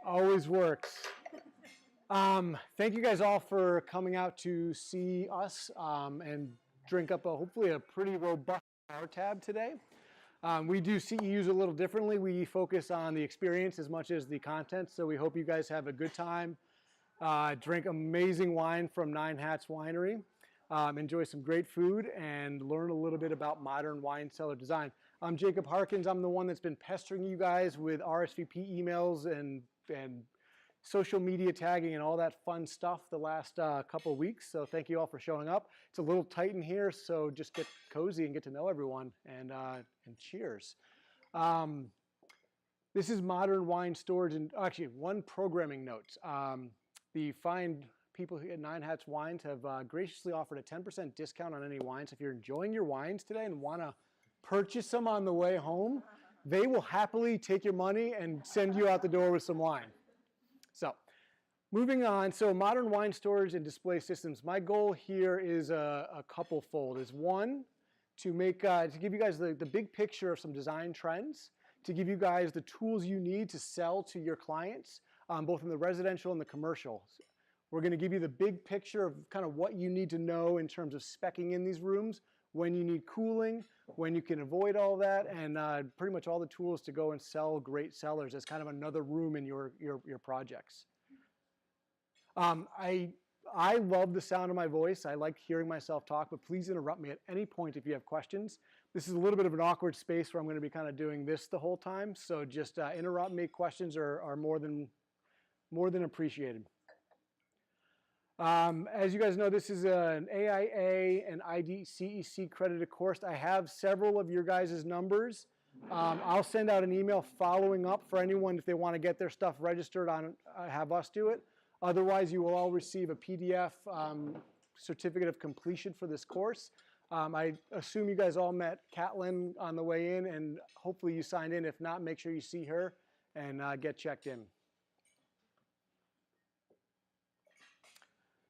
Always works. Thank you guys all for coming out to see us and drink up hopefully a pretty robust bar tab today. We do CEUs a little differently. We focus on the experience as much as the content, so we hope you guys have a good time. Drink amazing wine from Nine Hats Winery. Enjoy some great food and learn a little bit about modern wine cellar design. I'm Jacob Harkins. I'm the one that's been pestering you guys with RSVP emails and social media tagging and all that fun stuff the last couple of weeks. So thank you all for showing up. It's a little tight in here, so just get cozy and get to know everyone. And cheers. This is modern wine storage, and actually one programming note. The fine people at Nine Hats Wines have graciously offered a 10% discount on any wines. If you're enjoying your wines today and want to purchase them on the way home, they will happily take your money and send you out the door with some wine. So, moving on. So, modern wine storage and display systems. My goal here is a couple-fold. Is one, to make to give you guys the big picture of some design trends, to give you guys the tools you need to sell to your clients, both in the residential and the commercial. We're going to give you the big picture of kind of what you need to know in terms of speccing in these rooms, when you need cooling, when you can avoid all that, and pretty much all the tools to go and sell great cellars as kind of another room in your projects. I love the sound of my voice. I like hearing myself talk, but please interrupt me at any point if you have questions. This is a little bit of an awkward space where I'm going to be kind of doing this the whole time, so just interrupt me. Questions are more than appreciated. As you guys know, this is an AIA and IDCEC accredited course. I have several of your guys' numbers. I'll send out an email following up for anyone if they want to get their stuff registered on, have us do it. Otherwise, you will all receive a PDF certificate of completion for this course. I assume you guys all met Catlin on the way in, and hopefully you signed in. If not, make sure you see her and get checked in.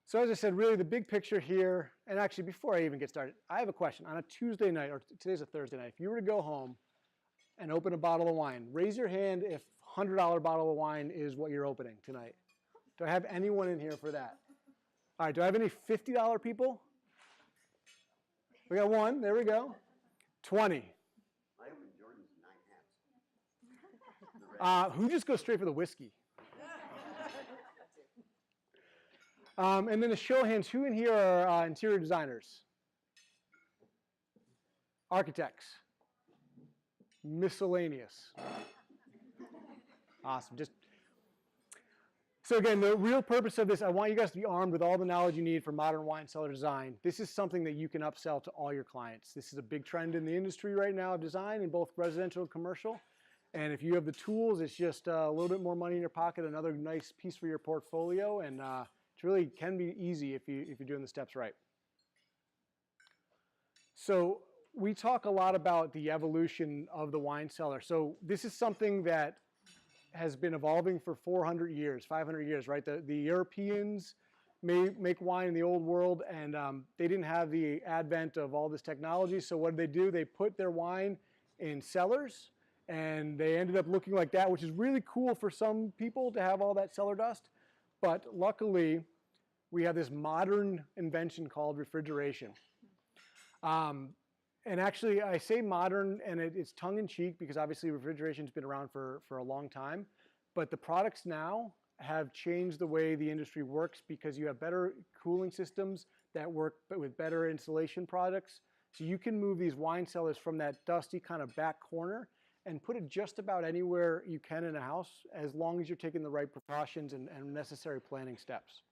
So as I said, really the big picture here, and actually before I even get started, I have a question. On a Tuesday night, or today's a Thursday night, if you were to go home and open a bottle of wine, raise your hand if $100 bottle of wine is what you're opening tonight. Do I have anyone in here for that? All right, do I have any $50 people? We got one, there we go. 20. I opened Jordan's Nine Hats. Who just goes straight for the whiskey? And then a show of hands, who in here are interior designers? Architects? Miscellaneous? Awesome. So again, the real purpose of this, I want you guys to be armed with all the knowledge you need for modern wine cellar design. This is something that you can upsell to all your clients. This is a big trend in the industry right now of design in both residential and commercial. And if you have the tools, it's just a little bit more money in your pocket, another nice piece for your portfolio, and it really can be easy if you're doing the steps right. So we talk a lot about the evolution of the wine cellar. So this is something that has been evolving for 400 years, 500 years, right? The Europeans make wine in the old world, and they didn't have the advent of all this technology. So what did? They put their wine in cellars, and they ended up looking like that, which is really cool for some people to have all that cellar dust. But luckily, we have this modern invention called refrigeration. And actually, I say modern, and it's tongue-in-cheek because obviously refrigeration's been around for a long time. But the products now have changed the way the industry works because you have better cooling systems that work with better insulation products. So you can move these wine cellars from that dusty kind of back corner and put it just about anywhere you can in a house, as long as you're taking the right precautions and necessary planning steps.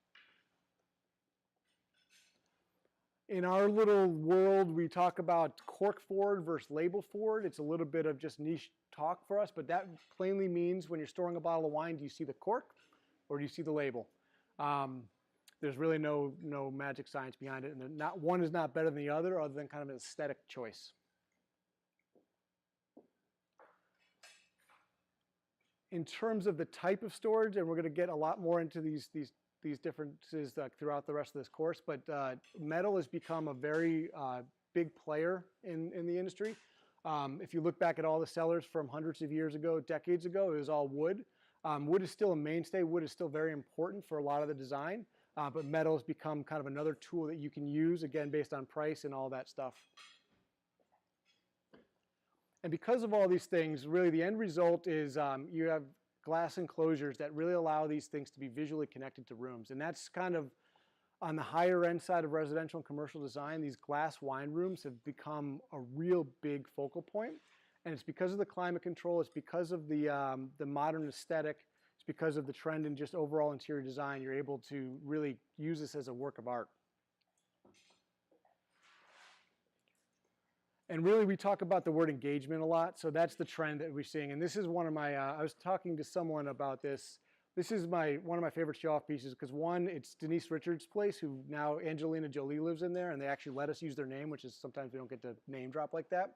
In our little world, we talk about cork forward versus label forward. It's a little bit of just niche talk for us, but that plainly means when you're storing a bottle of wine, do you see the cork or do you see the label? There's really no magic science behind it, and one is not better than the other than kind of an aesthetic choice. In terms of the type of storage, and we're going to get a lot more into these differences throughout the rest of this course, but metal has become a very big player in the industry. If you look back at all the cellars from hundreds of years ago, decades ago, it was all wood. Wood is still a mainstay. Wood is still very important for a lot of the design, but metal has become kind of another tool that you can use, again, based on price and all that stuff. And because of all these things, really the end result is you have glass enclosures that really allow these things to be visually connected to rooms. And that's kind of on the higher end side of residential and commercial design. These glass wine rooms have become a real big focal point. And it's because of the climate control, it's because of the modern aesthetic, it's because of the trend in just overall interior design. You're able to really use this as a work of art. And really, we talk about the word engagement a lot, so that's the trend that we're seeing. And this is one of my, I was talking to someone about this. This is one of my favorite show-off pieces because one, it's Denise Richards' place, who now Angelina Jolie lives in there, and they actually let us use their name, which is sometimes we don't get to name drop like that.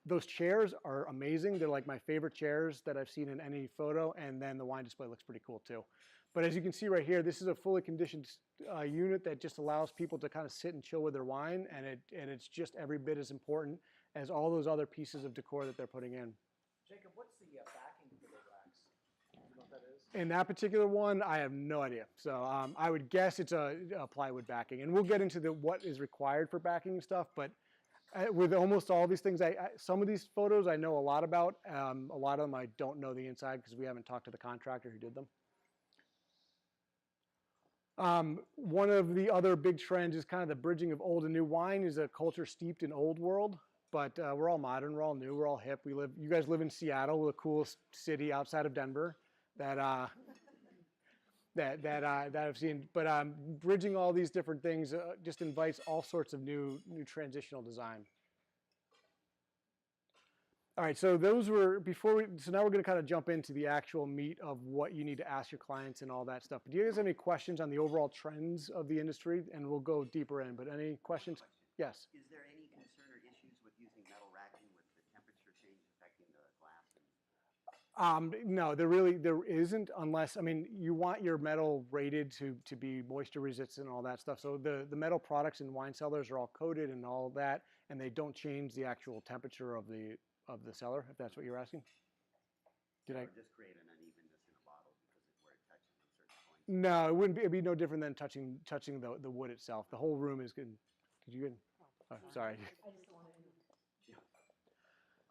Those chairs are amazing. They're like my favorite chairs that I've seen in any photo, and then the wine display looks pretty cool too. But as you can see right here, this is a fully conditioned unit that just allows people to kind of sit and chill with their wine, and it's just every bit as important as all those other pieces of decor that they're putting in. Jacob, what's the backing for the racks? Do you know what that is? In that particular one, I have no idea. So I would guess it's a plywood backing, and we'll get into what is required for backing and stuff. But with almost all these things, some of these photos I know a lot about. A lot of them I don't know the inside because we haven't talked to the contractor who did them. One of the other big trends is kind of the bridging of old and new. Wine is a culture steeped in old world, but we're all modern, we're all new, we're all hip. You guys live in Seattle, the coolest city outside of Denver that I've seen. But bridging all these different things just invites all sorts of new transitional design. All right, so those were so now we're going to kind of jump into the actual meat of what you need to ask your clients and all that stuff. But do you guys have any questions on the overall trends of the industry? And we'll go deeper in, but any questions? Yes. Is there any concern or issues with using metal racking with the temperature change affecting the glass? No, there isn't, unless, I mean, you want your metal rated to be moisture resistant and all that stuff. So the metal products in wine cellars are all coated and all that, and they don't change the actual temperature of the cellar, if that's what you're asking. Did I just create an unevenness in a bottle because of where it touches on certain points? No, it wouldn't be. It'd be no different than touching the wood itself. The whole room is good. Did you get? Oh, sorry. I just don't want to.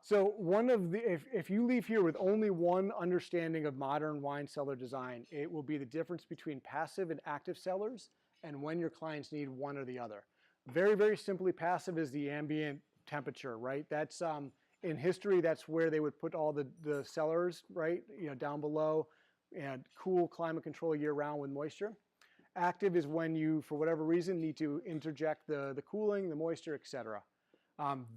So one of the, if you leave here with only one understanding of modern wine cellar design, it will be the difference between passive and active cellars and when your clients need one or the other. Very, very simply, passive is the ambient temperature, right? That's in history, that's where they would put all the cellars, right? You know, down below, and cool climate control year round with moisture. Active is when you, for whatever reason, need to interject the cooling, the moisture, etc.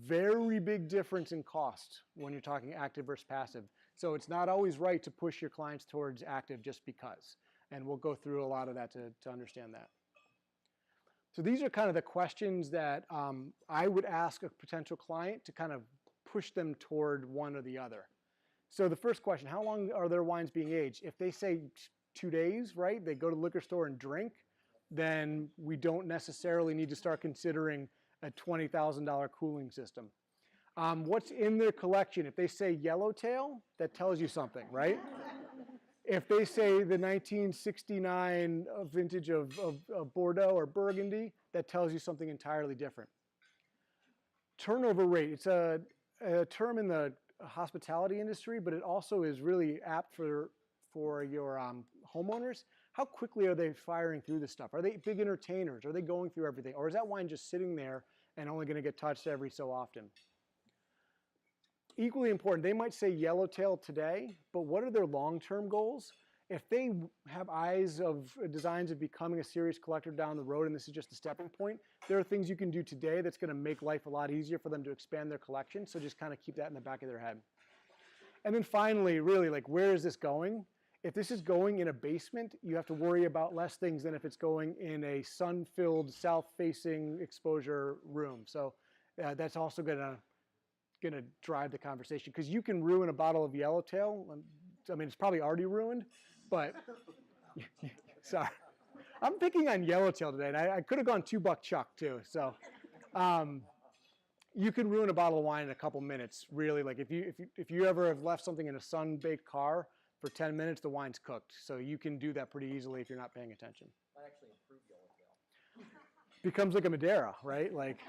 Very big difference in cost when you're talking active versus passive. So it's not always right to push your clients towards active just because. And we'll go through a lot of that to understand that. So these are kind of the questions that I would ask a potential client to kind of push them toward one or the other. So the first question, how long are their wines being aged? If they say 2 days, right, they go to the liquor store and drink, then we don't necessarily need to start considering a $20,000 cooling system. What's in their collection? If they say yellowtail, that tells you something, right? If they say the 1969 vintage of Bordeaux or Burgundy, that tells you something entirely different. Turnover rate, it's a term in the hospitality industry, but it also is really apt for your homeowners. How quickly are they firing through this stuff? Are they big entertainers? Are they going through everything? Or is that wine just sitting there and only going to get touched every so often? Equally important, they might say yellowtail today, but what are their long-term goals? If they have eyes of designs of becoming a serious collector down the road, and this is just a stepping point, there are things you can do today that's going to make life a lot easier for them to expand their collection. So just kind of keep that in the back of their head. And then finally, really, like, where is this going? If this is going in a basement, you have to worry about less things than if it's going in a sun-filled, south-facing exposure room. So that's also going to drive the conversation, because you can ruin a bottle of yellowtail. I mean, it's probably already ruined, but sorry. I'm picking on yellowtail today, and I could have gone $2 Chuck too. So you can ruin a bottle of wine in a couple minutes, really. Like if you ever have left something in a sun-baked car for 10 minutes, the wine's cooked. So you can do that pretty easily if you're not paying attention. Might actually improve yellowtail. Becomes like a Madeira, right? Like,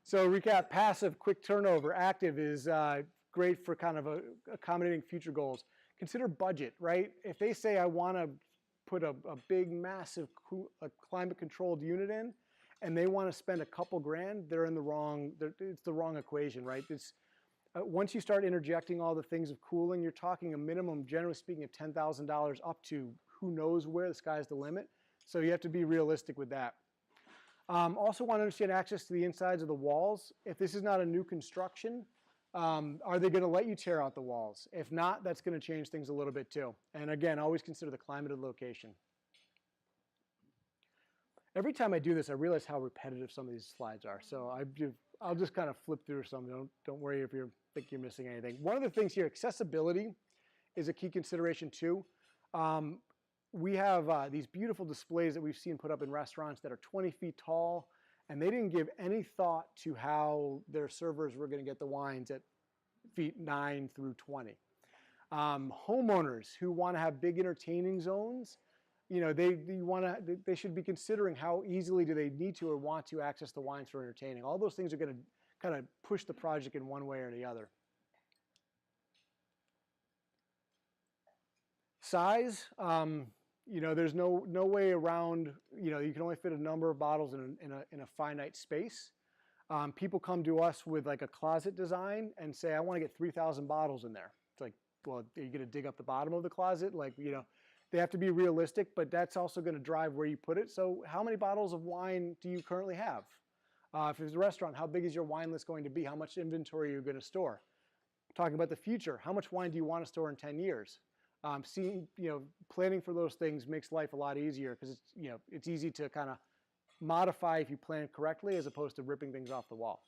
so recap: passive, quick turnover. Active is great for kind of accommodating future goals. Consider budget, right? If they say I want to put a big, massive, climate-controlled unit in, and they want to spend a couple grand, they're in the wrong. It's the wrong equation, right? It's once you start interjecting all the things of cooling, you're talking a minimum, generally speaking, of $10,000 up to who knows where. The sky's the limit. So you have to be realistic with that. Also want to understand access to the insides of the walls. If this is not a new construction, are they going to let you tear out the walls? If not, that's going to change things a little bit too. And again, always consider the climate of the location. Every time I do this, I realize how repetitive some of these slides are. So I'll just kind of flip through some. Don't worry if you think you're missing anything. One of the things here, accessibility is a key consideration too. We have these beautiful displays that we've seen put up in restaurants that are 20 feet tall, and they didn't give any thought to how their servers were going to get the wines at feet 9 through 20. Homeowners who want to have big entertaining zones, you know, they should be considering how easily do they need to or want to access the wines for entertaining. All those things are going to kind of push the project in one way or the other. Size, you know, there's no way around, you know, you can only fit a number of bottles in a finite space. People come to us with like a closet design and say, I want to get 3,000 bottles in there. It's like, well, are you going to dig up the bottom of the closet? Like, you know, they have to be realistic, but that's also going to drive where you put it. So how many bottles of wine do you currently have? If it's a restaurant, how big is your wine list going to be? How much inventory are you going to store? Talking about the future, how much wine do you want to store in 10 years? Planning for those things makes life a lot easier because it's easy to kind of modify if you plan correctly as opposed to ripping things off the wall.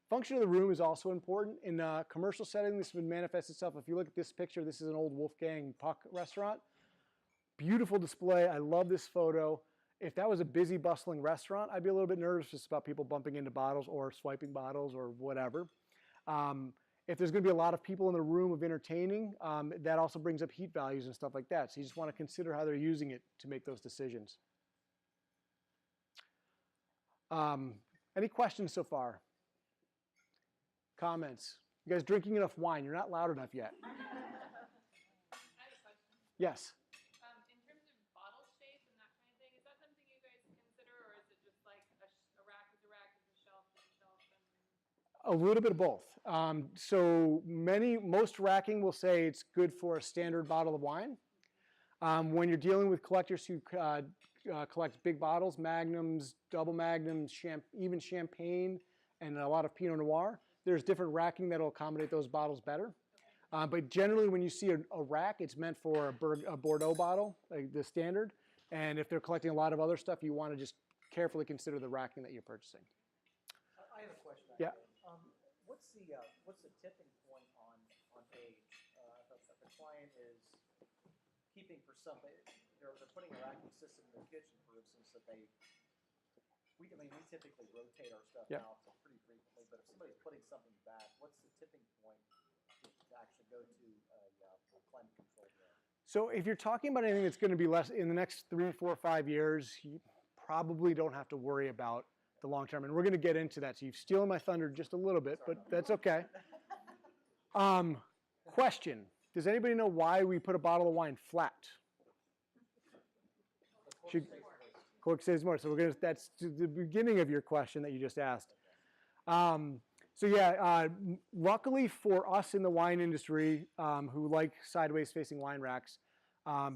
Function of the room is also important. In a commercial setting, this would manifest itself. If you look at this picture, this is an old Wolfgang Puck restaurant. Beautiful display. I love this photo. If that was a busy, bustling restaurant, I'd be a little bit nervous just about people bumping into bottles or swiping bottles or whatever. If there's going to be a lot of people in the room of entertaining, that also brings up heat values and stuff like that. So you just want to consider how they're using it to make those decisions. Any questions so far? Comments? You guys drinking enough wine? You're not loud enough yet. I have a question. Yes. In terms of bottle shape and that kind of thing, is that something you guys consider, or is it just like a rack is a rack, is a shelf is a shelf? A little bit of both. Most racking will say it's good for a standard bottle of wine. When you're dealing with collectors who collect big bottles, magnums, double magnums, even champagne, and a lot of Pinot Noir, there's different racking that will accommodate those bottles better. But generally, when you see a rack, it's meant for a Bordeaux bottle, like the standard. And if they're collecting a lot of other stuff, you want to just carefully consider the racking that you're purchasing. I have a question. Yeah. What's the tipping point on age? If a client is keeping for something, they're putting a racking system in their kitchen, for instance, that we typically rotate our stuff out pretty frequently, but if somebody's putting something back, what's the tipping point to actually go to climate control there? So if you're talking about anything that's going to be less in the next 3, 4, 5 years, you probably don't have to worry about the long term. And we're going to get into that. So you've stolen my thunder just a little bit, but that's okay. Question. Does anybody know why we put a bottle of wine flat? Cork says more. So that's the beginning of your question that you just asked. Luckily for us in the wine industry who like sideways facing wine racks,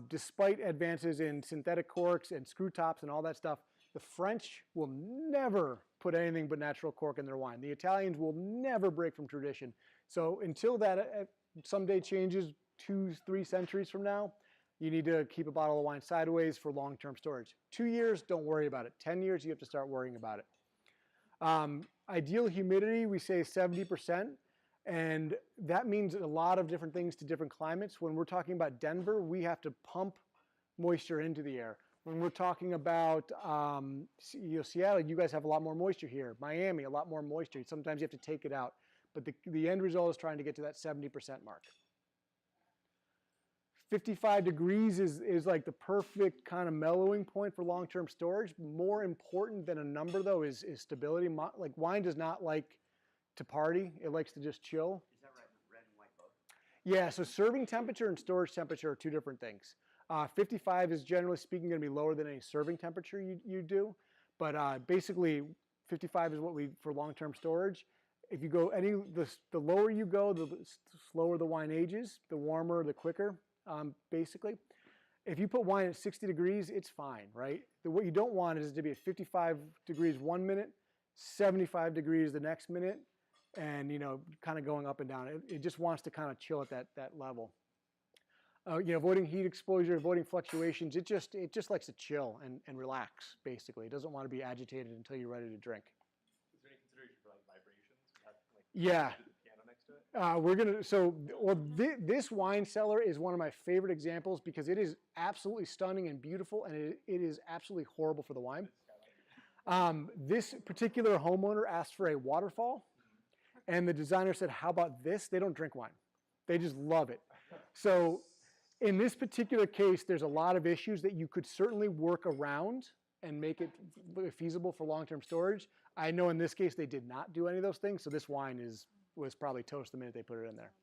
despite advances in synthetic corks and screw tops and all that stuff, the French will never put anything but natural cork in their wine. The Italians will never break from tradition. So until that someday changes 2, 3 centuries from now, you need to keep a bottle of wine sideways for long-term storage. 2 years, don't worry about it. 10 years, you have to start worrying about it. Ideal humidity, we say 70%. And that means a lot of different things to different climates. When we're talking about Denver, we have to pump moisture into the air. When we're talking about Seattle, you guys have a lot more moisture here. Miami, a lot more moisture. Sometimes you have to take it out. But the end result is trying to get to that 70% mark. 55 degrees is like the perfect kind of mellowing point for long-term storage. More important than a number though is stability. Like wine does not like to party. It likes to just chill. Is that right? Red and white both? Yeah, so serving temperature and storage temperature are two different things. 55 is generally speaking going to be lower than any serving temperature you do. But basically 55 is what we, for long-term storage. If you go the lower you go, the slower the wine ages, the warmer, the quicker. Basically, if you put wine at 60 degrees, it's fine, right? What you don't want is to be at 55 degrees 1 minute, 75 degrees the next minute, and kind of going up and down. It just wants to kind of chill at that level. Avoiding heat exposure, avoiding fluctuations. It just likes to chill and relax. Basically, it doesn't want to be agitated until you're ready to drink. Is there any consideration for like vibrations? Yeah. The piano next to it? This wine cellar is one of my favorite examples because it is absolutely stunning and beautiful, and it is absolutely horrible for the wine. This particular homeowner asked for a waterfall, and the designer said, "How about this?" They don't drink wine; they just love it. So, in this particular case, there's a lot of issues that you could certainly work around and make it feasible for long-term storage. I know in this case they did not do any of those things, so this wine was probably toast the minute they put it in there.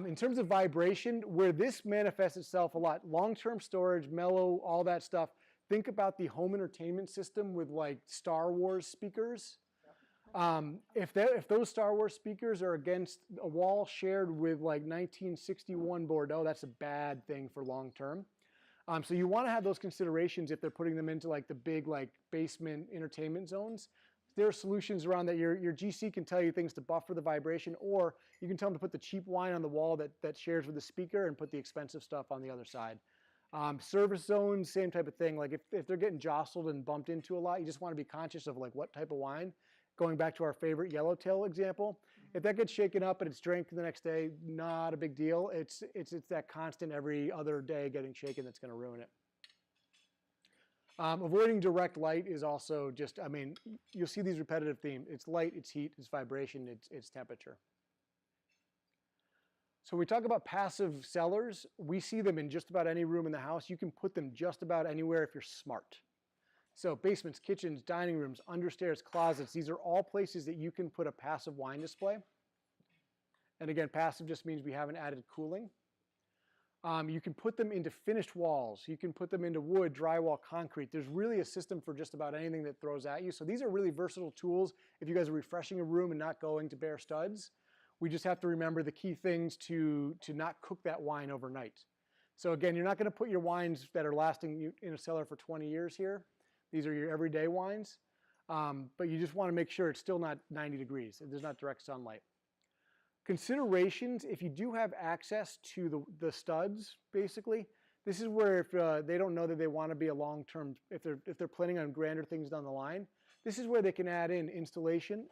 In terms of vibration, where this manifests itself a lot, long-term storage, mellow, all that stuff, think about the home entertainment system with like Star Wars speakers. If those Star Wars speakers are against a wall shared with like 1961 Bordeaux, that's a bad thing for long-term. So you want to have those considerations if they're putting them into like the big like basement entertainment zones. There are solutions around that. Your GC can tell you things to buffer the vibration, or you can tell them to put the cheap wine on the wall that shares with the speaker and put the expensive stuff on the other side. Service zones, same type of thing. Like if they're getting jostled and bumped into a lot, you just want to be conscious of like what type of wine. Going back to our favorite yellowtail example, if that gets shaken up and it's drank the next day, not a big deal. It's that constant every other day getting shaken that's going to ruin it. Avoiding direct light is also just, you'll see these repetitive themes. It's light, it's heat, it's vibration, it's temperature. So when we talk about passive cellars, we see them in just about any room in the house. You can put them just about anywhere if you're smart. So basements, kitchens, dining rooms, understairs, closets, these are all places that you can put a passive wine display. And again, passive just means we haven't added cooling. You can put them into finished walls. You can put them into wood, drywall, concrete. There's really a system for just about anything that throws at you. So these are really versatile tools if you guys are refreshing a room and not going to bare studs. We just have to remember the key things to not cook that wine overnight. So again, you're not going to put your wines that are lasting in a cellar for 20 years here. These are your everyday wines, but you just want to make sure it's still not 90 degrees. There's not direct sunlight. Considerations, if you do have access to the studs, basically, this is where if they don't know that they want to be a long-term, if they're planning on grander things down the line, this is where they can add in insulation,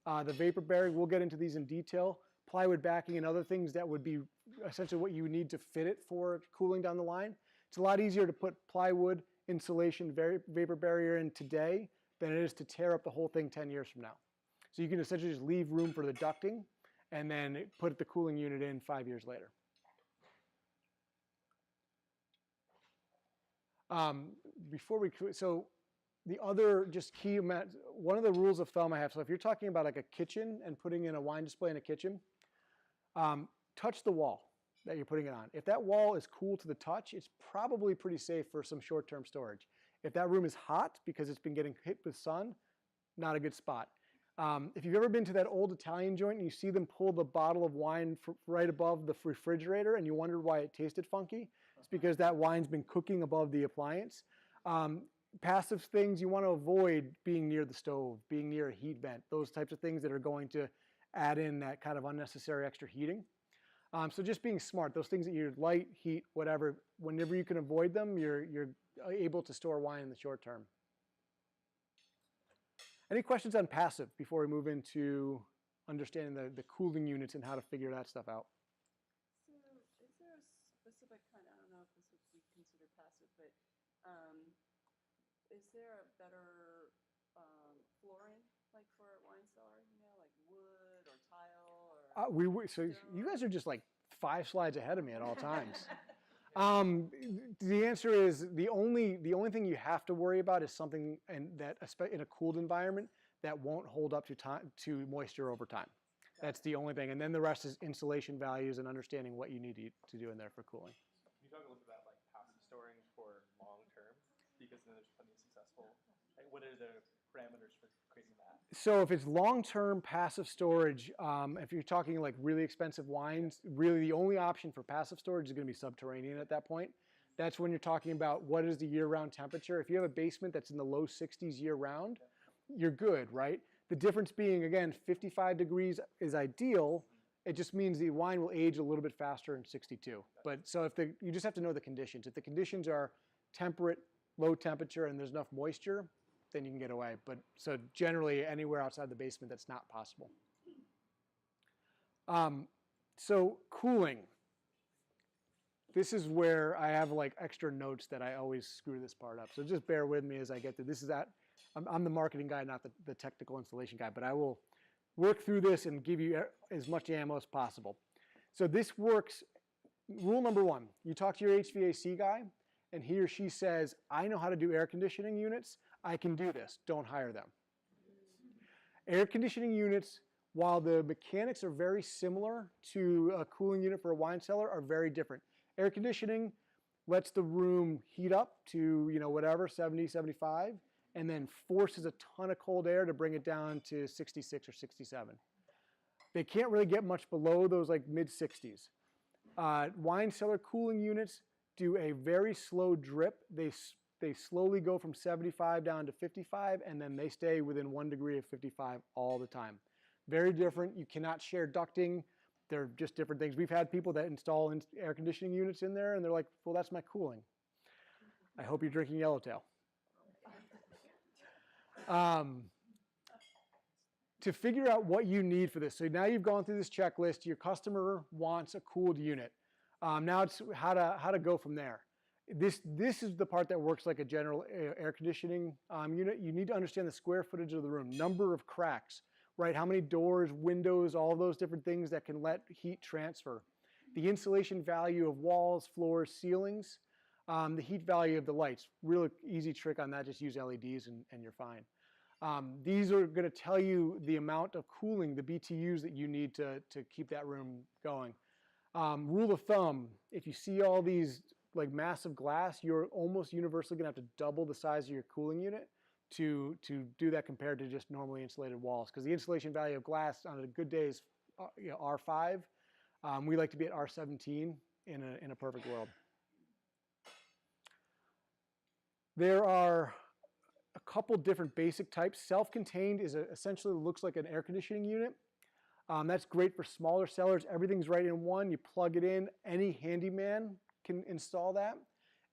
the vapor barrier. We'll get into these in detail. Plywood backing and other things that would be essentially what you need to fit it for cooling down the line. It's a lot easier to put plywood, insulation, vapor barrier in today than it is to tear up the whole thing 10 years from now. So you can essentially just leave room for the ducting and then put the cooling unit in 5 years later. So the other just key, one of the rules of thumb I have, so if you're talking about like a kitchen and putting in a wine display in a kitchen, touch the wall that you're putting it on. If that wall is cool to the touch, it's probably pretty safe for some short-term storage. If that room is hot because it's been getting hit with sun, not a good spot. If you've ever been to that old Italian joint and you see them pull the bottle of wine right above the refrigerator and you wondered why it tasted funky, it's because that wine's been cooking above the appliance. Passive things, you want to avoid being near the stove, being near a heat vent, those types of things that are going to add in that kind of unnecessary extra heating. So just being smart, those things that you're light, heat, whatever, whenever you can avoid them, you're able to store wine in the short term. Any questions on passive before we move into understanding the cooling units and how to figure that stuff out? So is there a specific kind, I don't know if this would be considered passive, but is there a better flooring, like for a wine cellar, like wood or tile or So you guys are just like 5 slides ahead of me at all times. The answer is the only thing you have to worry about is something in a cooled environment that won't hold up to moisture over time. That's the only thing, and then the rest is insulation values and understanding what you need to do in there for cooling. Can you talk a little bit about like passive storing for long term? Because then there's plenty of successful. Like, what are the parameters for creating that? So if it's long-term passive storage, if you're talking like really expensive wines, really the only option for passive storage is going to be subterranean at that point. That's when you're talking about what is the year-round temperature. If you have a basement that's in the low 60s year-round, you're good, right? The difference being, again, 55 degrees is ideal. It just means the wine will age a little bit faster in 62. But so you just have to know the conditions. If the conditions are temperate, low temperature, and there's enough moisture, then you can get away. But so generally anywhere outside the basement, that's not possible. So cooling. This is where I have like extra notes that I always screw this part up. So just bear with me as I get through. I'm the marketing guy, not the technical installation guy, but I will work through this and give you as much ammo as possible. So this works. Rule number 1, you talk to your HVAC guy, and he or she says, I know how to do air conditioning units. I can do this. Don't hire them. Air conditioning units, while the mechanics are very similar to a cooling unit for a wine cellar, are very different. Air conditioning lets the room heat up to, whatever, 70, 75, and then forces a ton of cold air to bring it down to 66 or 67. They can't really get much below those like mid-60s. Wine cellar cooling units do a very slow drip. They slowly go from 75 down to 55, and then they stay within 1 degree of 55 all the time. Very different. You cannot share ducting. They're just different things. We've had people that install air conditioning units in there, and they're like, well, that's my cooling. I hope you're drinking Yellowtail. To figure out what you need for this, so now you've gone through this checklist. Your customer wants a cooled unit. Now it's how to go from there. This is the part that works like a general air conditioning unit. You need to understand the square footage of the room, number of cracks, right? How many doors, windows, all those different things that can let heat transfer. The insulation value of walls, floors, ceilings, the heat value of the lights. Really easy trick on that, just use LEDs and you're fine. These are going to tell you the amount of cooling, the BTUs that you need to keep that room going. Rule of thumb, if you see all these like massive glass, you're almost universally going to have to double the size of your cooling unit to do that compared to just normally insulated walls. Because the insulation value of glass on a good day is R5. We like to be at R17 in a perfect world. There are a couple different basic types. Self-contained is essentially looks like an air conditioning unit. That's great for smaller cellars. Everything's right in one. You plug it in. Any handyman can install that.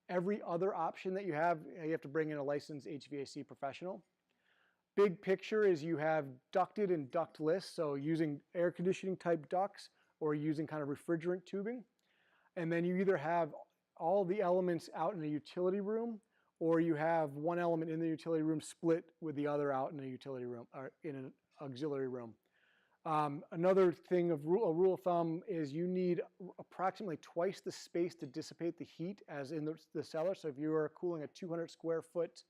Every other option that you have to bring in a licensed HVAC professional. Big picture is you have ducted and ductless, so using air conditioning type ducts or using kind of refrigerant tubing. And then you either have all the elements out in the utility room, or you have one element in the utility room split with the other out in a utility room or in an auxiliary room. Another thing a rule of thumb is you need approximately twice the space to dissipate the heat as in the cellar. So if you are cooling a 200 square foot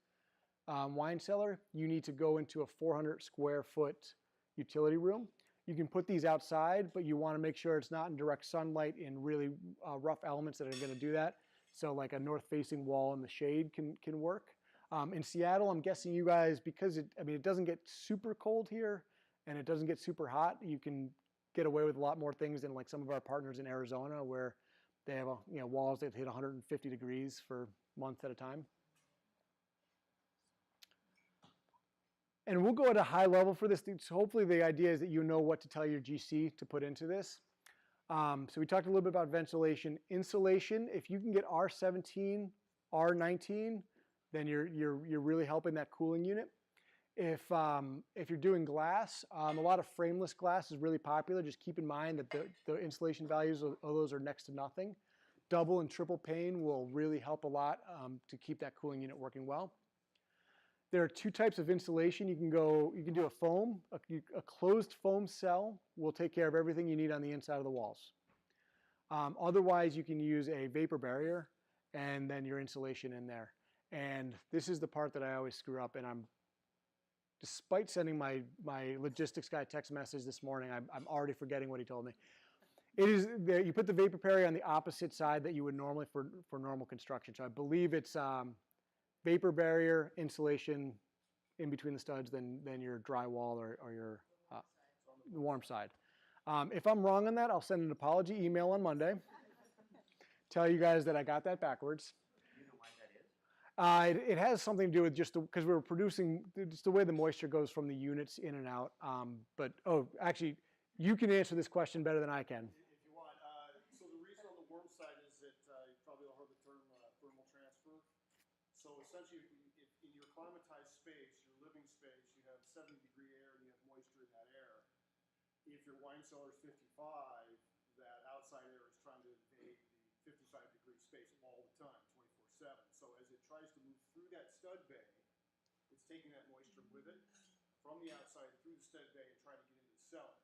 wine cellar, you need to go into a 400 square foot utility room. You can put these outside, but you want to make sure it's not in direct sunlight in really rough elements that are going to do that. So like a north-facing wall in the shade can work. In Seattle, I'm guessing you guys, because it doesn't get super cold here and it doesn't get super hot, you can get away with a lot more things than like some of our partners in Arizona where they have walls that hit 150 degrees for months at a time. And we'll go at a high level for this. So hopefully the idea is that you know what to tell your GC to put into this. So we talked a little bit about ventilation. Insulation, if you can get R17, R19, then you're really helping that cooling unit. If you're doing glass, a lot of frameless glass is really popular. Just keep in mind that the insulation values of those are next to nothing. Double and triple pane will really help a lot to keep that cooling unit working well. There are two types of insulation. You can do a foam, a closed foam cell will take care of everything you need on the inside of the walls. Otherwise, you can use a vapor barrier and then your insulation in there. And this is the part that I always screw up, and despite sending my logistics guy a text message this morning, I'm already forgetting what he told me. It is that you put the vapor barrier on the opposite side that you would normally for normal construction. So I believe it's vapor barrier, insulation in between the studs, then your drywall or your the warm side. If I'm wrong on that, I'll send an apology email on Monday. Tell you guys that I got that backwards. Do you know why that is? It has something to do with just because we were producing, just the way the moisture goes from the units in and out. Actually, you can answer this question better than I can. If you want. So the reason on the warm side is that you probably all heard the term thermal transfer. So essentially, if in your climatized space, your living space, you have 70-degree air and you have moisture in that air. If your wine cellar is 55, that outside air is trying to invade the 55-degree space all the time, 24/7. So as it tries to move through that stud bay, it's taking that moisture with it from the outside through the stud bay and trying to get into the cellar.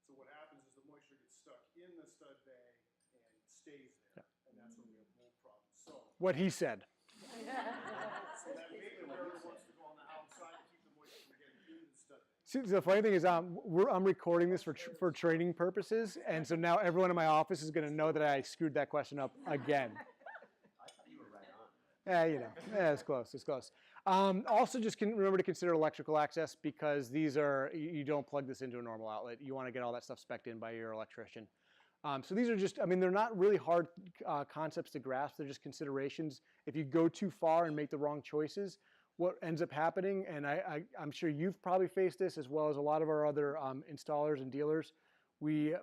So what happens is the moisture gets stuck in the stud bay and stays there, and that's when we have mold problems. So What he said. that vapor barrier wants to go on the outside to keep the moisture from getting into the stud bay. See, the funny thing is, I'm recording this for training purposes, and so now everyone in my office is going to know that I screwed that question up again. I thought you were right on. It's close. It's close. Also, just remember to consider electrical access because you don't plug this into a normal outlet. You want to get all that stuff spec'd in by your electrician. So these are just, they're not really hard concepts to grasp. They're just considerations. If you go too far and make the wrong choices, what ends up happening, and I'm sure you've probably faced this as well as a lot of our other installers and dealers, the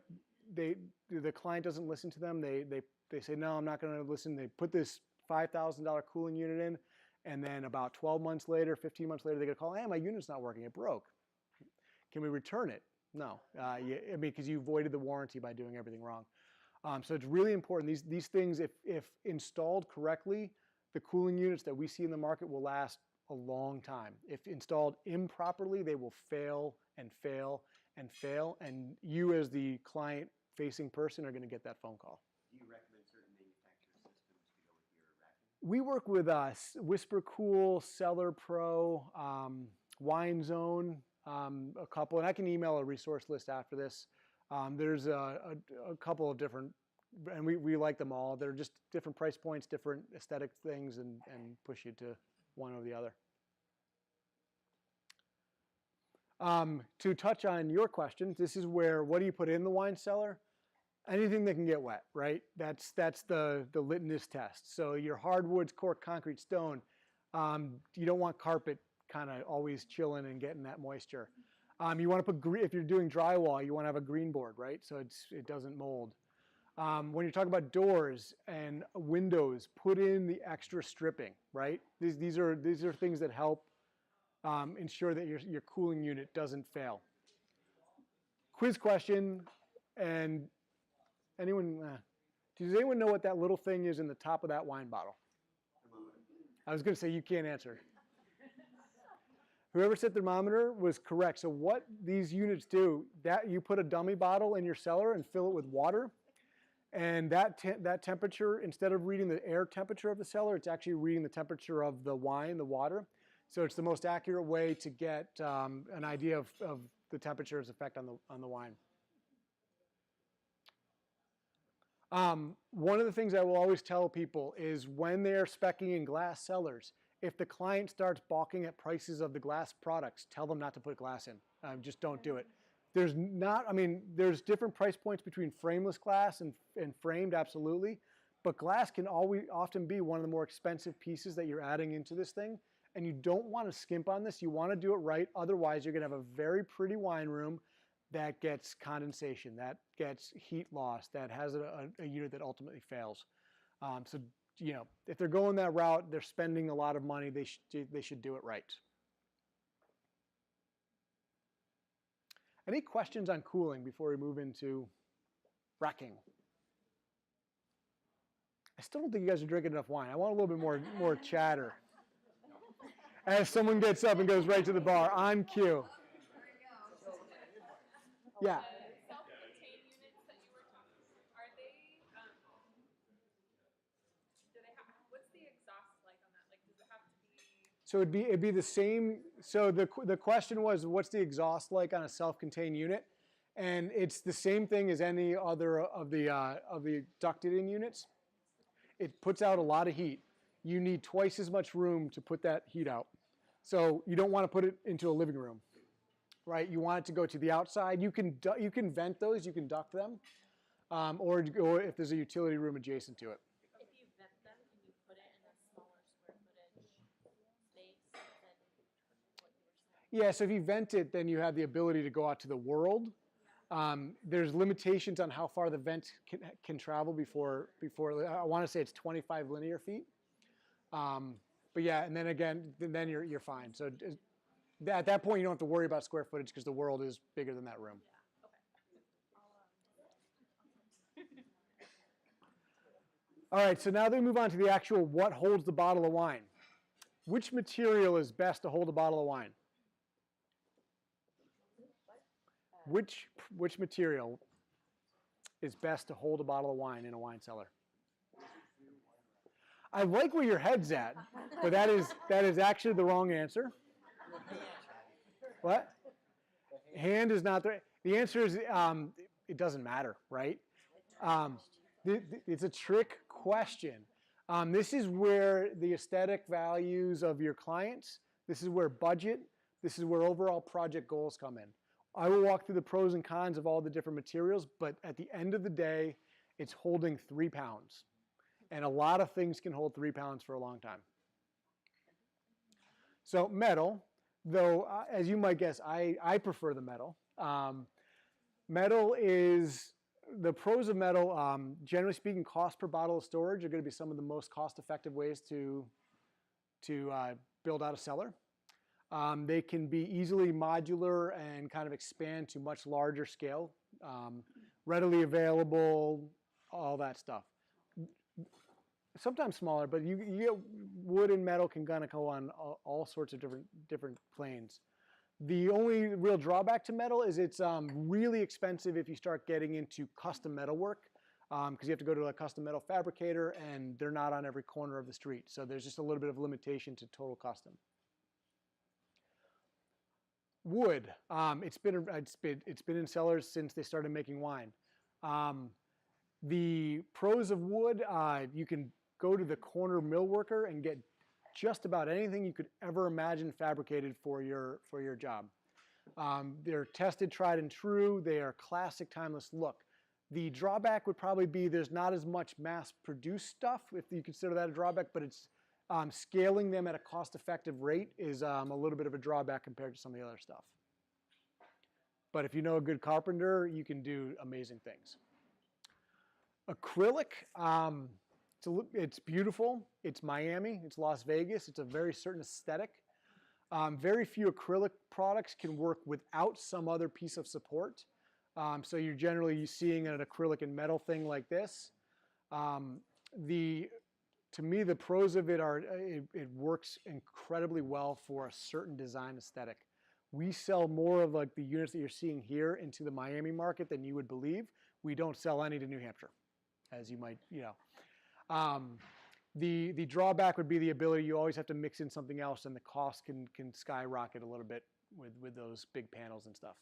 client doesn't listen to them. They say, no, I'm not going to listen. They put this $5,000 cooling unit in, and then about 12 months later, 15 months later, they get a call, hey, my unit's not working, it broke. Can we return it? No, because you voided the warranty by doing everything wrong. So it's really important. These things, if installed correctly, the cooling units that we see in the market will last a long time. If installed improperly, they will fail and fail and fail, and you as the client-facing person are going to get that phone call. Do you recommend certain manufacturer systems to go with your racking? We work with Whisper Cool, Cellar Pro, Wine Zone, a couple, and I can email a resource list after this. There's a couple of different, and we like them all. They're just different price points, different aesthetic things, and push you to one or the other. To touch on your question, this is where, what do you put in the wine cellar? Anything that can get wet, right? That's the litmus test. So your hardwoods, cork, concrete, stone, you don't want carpet kind of always chilling and getting that moisture. You want to put, if you're doing drywall, you want to have a green board, right? So it doesn't mold. When you're talking about doors and windows, put in the extra stripping, right? These are things that help ensure that your cooling unit doesn't fail. Quiz question, and does anyone know what that little thing is in the top of that wine bottle? I was going to say you can't answer. Whoever said thermometer was correct. So what these units do, that you put a dummy bottle in your cellar and fill it with water, and that temperature, instead of reading the air temperature of the cellar, it's actually reading the temperature of the wine, the water. So it's the most accurate way to get an idea of the temperature's effect on the wine. One of the things I will always tell people is when they're speccing in glass cellars, if the client starts balking at prices of the glass products, tell them not to put glass in. Just don't do it. There's different price points between frameless glass and framed, absolutely. But glass can often be one of the more expensive pieces that you're adding into this thing. And you don't want to skimp on this. You want to do it right. Otherwise, you're going to have a very pretty wine room that gets condensation, that gets heat loss, that has a unit that ultimately fails. So, if they're going that route, they're spending a lot of money. They should do it right. Any questions on cooling before we move into racking? I still don't think you guys are drinking enough wine. I want a little bit more chatter. As someone gets up and goes right to the bar on cue. Yeah. Self-contained units that you were talking, are they, do they have, what's the exhaust like on that? Like, does it have to be, So it'd be the same. So the question was, what's the exhaust like on a self-contained unit? And it's the same thing as any other of the ducted-in units. It puts out a lot of heat. You need twice as much room to put that heat out. So you don't want to put it into a living room, right? You want it to go to the outside. You can vent those. You can duct them, or if there's a utility room adjacent to it. If you vent them, can you put it in a smaller square footage space than what you were saying? Yeah, so if you vent it, then you have the ability to go out to the world. There's limitations on how far the vent can travel before I want to say it's 25 linear feet. But yeah, and then again, then you're fine. So at that point, you don't have to worry about square footage because the world is bigger than that room. All right, so now they move on to the actual what holds the bottle of wine. Which material is best to hold a bottle of wine? Which material is best to hold a bottle of wine in a wine cellar? I like where your head's at, but that is actually the wrong answer. What? Hand is not the answer is it doesn't matter, right? It's a trick question. This is where the aesthetic values of your clients, this is where budget, this is where overall project goals come in. I will walk through the pros and cons of all the different materials, but at the end of the day, it's holding 3 pounds. And a lot of things can hold 3 pounds for a long time. So metal, though, as you might guess, I prefer the metal. Metal is, the pros of metal, generally speaking, cost per bottle of storage are going to be some of the most cost-effective ways to build out a cellar. They can be easily modular and kind of expand to much larger scale, readily available, all that stuff. Sometimes smaller, but you get wood and metal can kind of go on all sorts of different planes. The only real drawback to metal is it's really expensive if you start getting into custom metal work, because you have to go to a custom metal fabricator, and they're not on every corner of the street. So there's just a little bit of limitation to total custom. Wood, it's been in cellars since they started making wine. The pros of wood, you can go to the corner mill worker and get just about anything you could ever imagine fabricated for your job. They're tested, tried, and true. They are classic, timeless look. The drawback would probably be there's not as much mass-produced stuff, if you consider that a drawback, but it's scaling them at a cost-effective rate is a little bit of a drawback compared to some of the other stuff. But if you know a good carpenter, you can do amazing things. Acrylic, it's beautiful. It's Miami. It's Las Vegas. It's a very certain aesthetic. Very few acrylic products can work without some other piece of support. So you're generally seeing an acrylic and metal thing like this. To me, the pros of it are it works incredibly well for a certain design aesthetic. We sell more of like the units that you're seeing here into the Miami market than you would believe. We don't sell any to New Hampshire, as you might, The drawback would be the ability, you always have to mix in something else, and the cost can skyrocket a little bit with those big panels and stuff.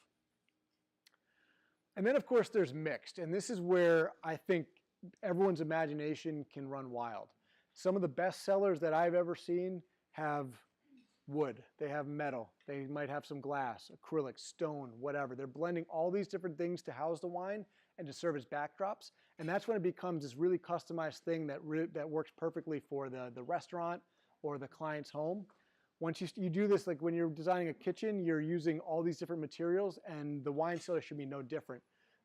And then, of course, there's mixed. And this is where I think everyone's imagination can run wild. Some of the best sellers that I've ever seen have wood. They have metal. They might have some glass, acrylic, stone, whatever. They're blending all these different things to house the wine and to serve as backdrops. And that's when it becomes this really customized thing that works perfectly for the restaurant or the client's home. Once you do this, like when you're designing a kitchen, you're using all these different materials, and the wine cellar should be no different.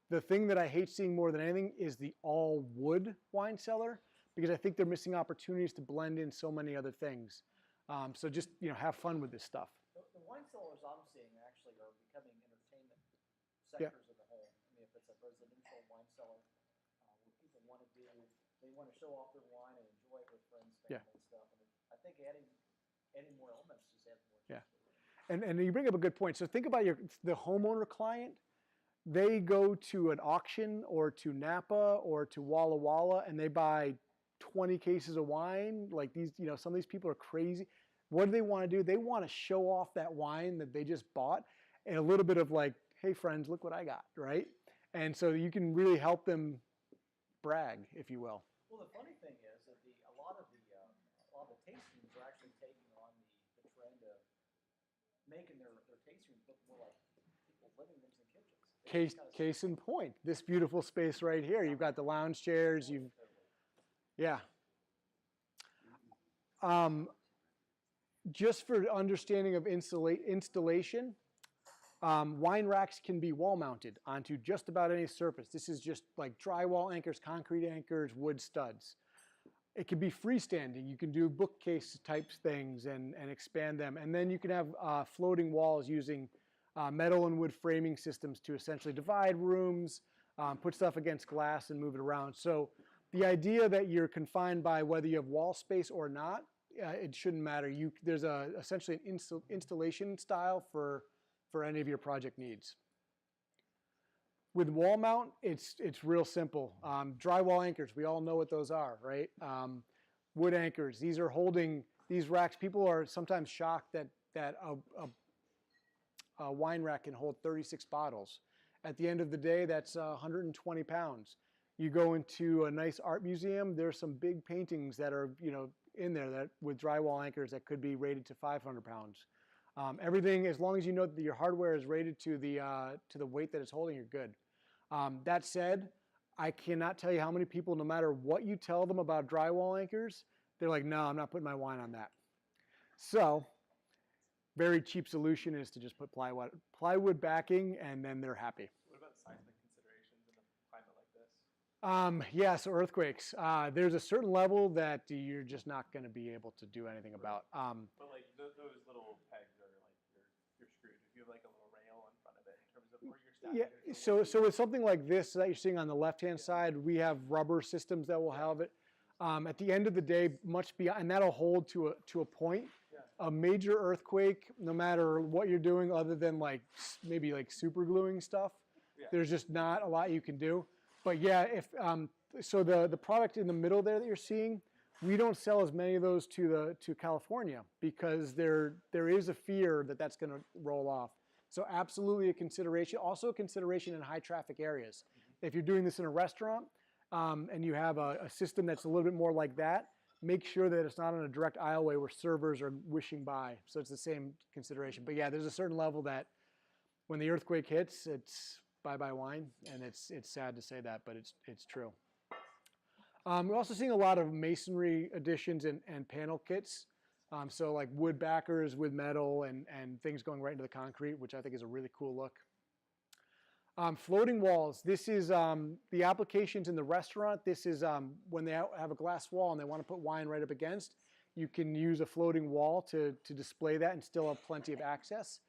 The thing that I hate seeing more than anything is the all wood wine cellar, because I think they're missing opportunities to blend in so many other things. So just have fun with this stuff. The wine cellars I'm seeing actually are becoming entertainment sectors of the home. I mean, if it's a residential wine cellar where people want to show off their wine and enjoy it with friends, family, and stuff. And I think adding adding more elements just adds more. Yeah. to it. And you bring up a good point. So think about the homeowner client. They go to an auction or to Napa or to Walla Walla and they buy 20 cases of wine. Like these, some of these people are crazy. What do they want to do? They want to show off that wine that they just bought and a little bit of like, hey friends, look what I got, right? And so you can really help them brag, if you will. Well, the funny thing is that a lot of the tastings are actually taking on the trend of making their tastings look more like people's living rooms and kitchens. They just kinda Case in point, this beautiful space right here. You've got the lounge chairs. Yeah. Just for understanding of installation, wine racks can be wall mounted onto just about any surface. This is just like drywall anchors, concrete anchors, wood studs. It can be freestanding. You can do bookcase type things and expand them. And then you can have floating walls using metal and wood framing systems to essentially divide rooms, put stuff against glass and move it around. So the idea that you're confined by whether you have wall space or not, it shouldn't matter. There's essentially an installation style for any of your project needs. With wall mount, it's real simple. Drywall anchors, we all know what those are, right? Wood anchors, these are holding these racks. People are sometimes shocked that a wine rack can hold 36 bottles. At the end of the day, that's 120 pounds. You go into a nice art museum, there's some big paintings that are in there that with drywall anchors that could be rated to 500 pounds. Everything, as long as you know that your hardware is rated to the weight that it's holding, you're good. That said, I cannot tell you how many people, no matter what you tell them about drywall anchors, they're like, no, I'm not putting my wine on that. So, very cheap solution is to just put plywood backing, and then they're happy. What about seismic considerations in a climate like this? Yeah, so earthquakes. There's a certain level that you're just not going to be able to do anything about. But like those little pegs are like you're screwed. If you have like a little rail in front of it in terms of where you're stacking. Yeah. So with something like this that you're seeing on the left-hand side, we have rubber systems that will have it. At the end of the day, much beyond, and that'll hold to a point. Yeah. A major earthquake, no matter what you're doing, other than like maybe like super gluing stuff, there's just not a lot you can do. But yeah, so the product in the middle there that you're seeing, we don't sell as many of those to California because there is a fear that that's going to roll off. So absolutely a consideration. Also a consideration in high traffic areas. If you're doing this in a restaurant and you have a system that's a little bit more like that, make sure that it's not on a direct aisleway where servers are wishing by. So it's the same consideration. But yeah, there's a certain level that when the earthquake hits, it's bye-bye wine. And it's sad to say that, but it's true. We're also seeing a lot of masonry additions and panel kits. So like wood backers with metal and things going right into the concrete, which I think is a really cool look. Floating walls. This is the applications in the restaurant. This is when they have a glass wall and they want to put wine right up against. You can use a floating wall to display that and still have plenty of access.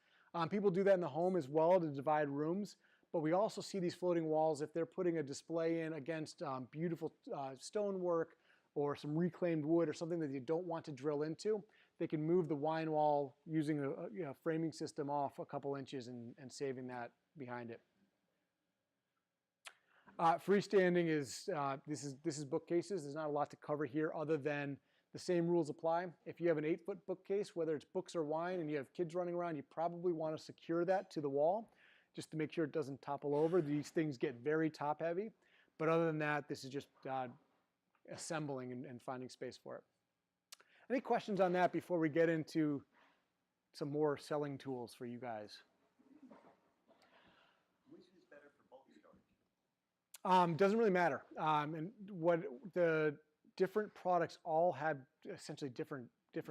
People do that in the home as well to divide rooms. But we also see these floating walls if they're putting a display in against beautiful stonework or some reclaimed wood or something that you don't want to drill into. They can move the wine wall using a framing system off a couple inches and saving that behind it. Freestanding is this is bookcases. There's not a lot to cover here other than the same rules apply. If you have an 8-foot bookcase, whether it's books or wine, and you have kids running around, you probably want to secure that to the wall just to make sure it doesn't topple over. These things get very top heavy. But other than that, this is just assembling and finding space for it. Any questions on that before we get into some more selling tools for you guys? Which is better for bulk storage? Doesn't really matter. And what the different products all have essentially different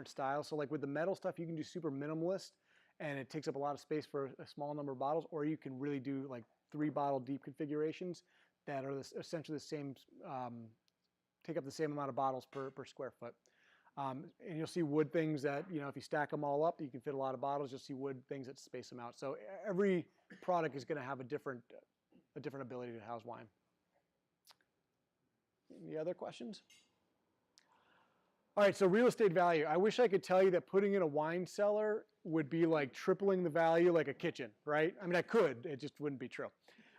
styles. So like with the metal stuff, you can do super minimalist and it takes up a lot of space for a small number of bottles, or you can really do like 3-bottle deep configurations that are essentially the same, take up the same amount of bottles per square foot. And you'll see wood things that, if you stack them all up, you can fit a lot of bottles. You'll see wood things that space them out. So every product is going to have a different ability to house wine. Any other questions? All right, so real estate value. I wish I could tell you that putting in a wine cellar would be like tripling the value like a kitchen, right? I mean, I could, it just wouldn't be true.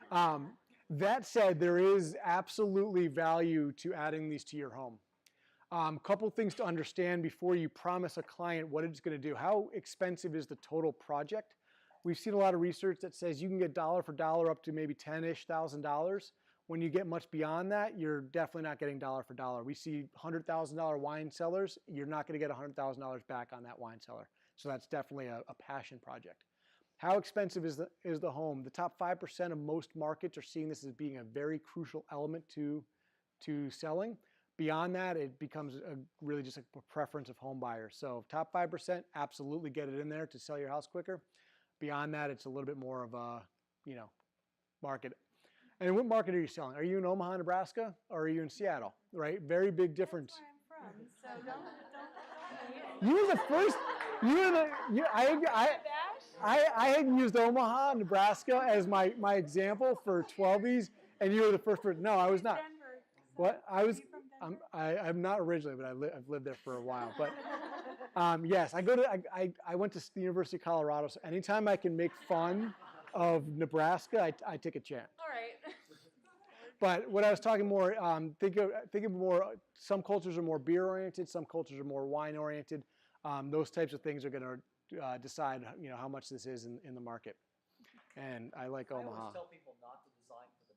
That said, there is absolutely value to adding these to your home. Couple things to understand before you promise a client what it's going to do. How expensive is the total project? We've seen a lot of research that says you can get dollar for dollar up to maybe $10,000. When you get much beyond that, you're definitely not getting dollar for dollar. We see $100,000 wine cellars. You're not going to get $100,000 back on that wine cellar. So that's definitely a passion project. How expensive is the home? The top 5% of most markets are seeing this as being a very crucial element to selling. Beyond that, it becomes really just a preference of home buyers. So top 5%, absolutely get it in there to sell your house quicker. Beyond that, it's a little bit more of a, market. And what market are you selling? Are you in Omaha, Nebraska, or are you in Seattle? Right? Very big difference. That's where I'm from, so don't. You were the first. I had used Omaha, Nebraska as my example for 12s, and you were the first person. No, I was not. Denver. What? I was. Are you from Denver? I'm not originally, but I've lived there for a while. But yes, I went to the University of Colorado. So anytime I can make fun of Nebraska, I take a chance. All right. But what I was talking more, think of more. Some cultures are more beer oriented. Some cultures are more wine oriented. Those types of things are going to decide, how much this is in the market. And I like I Omaha. always tell people not to design for the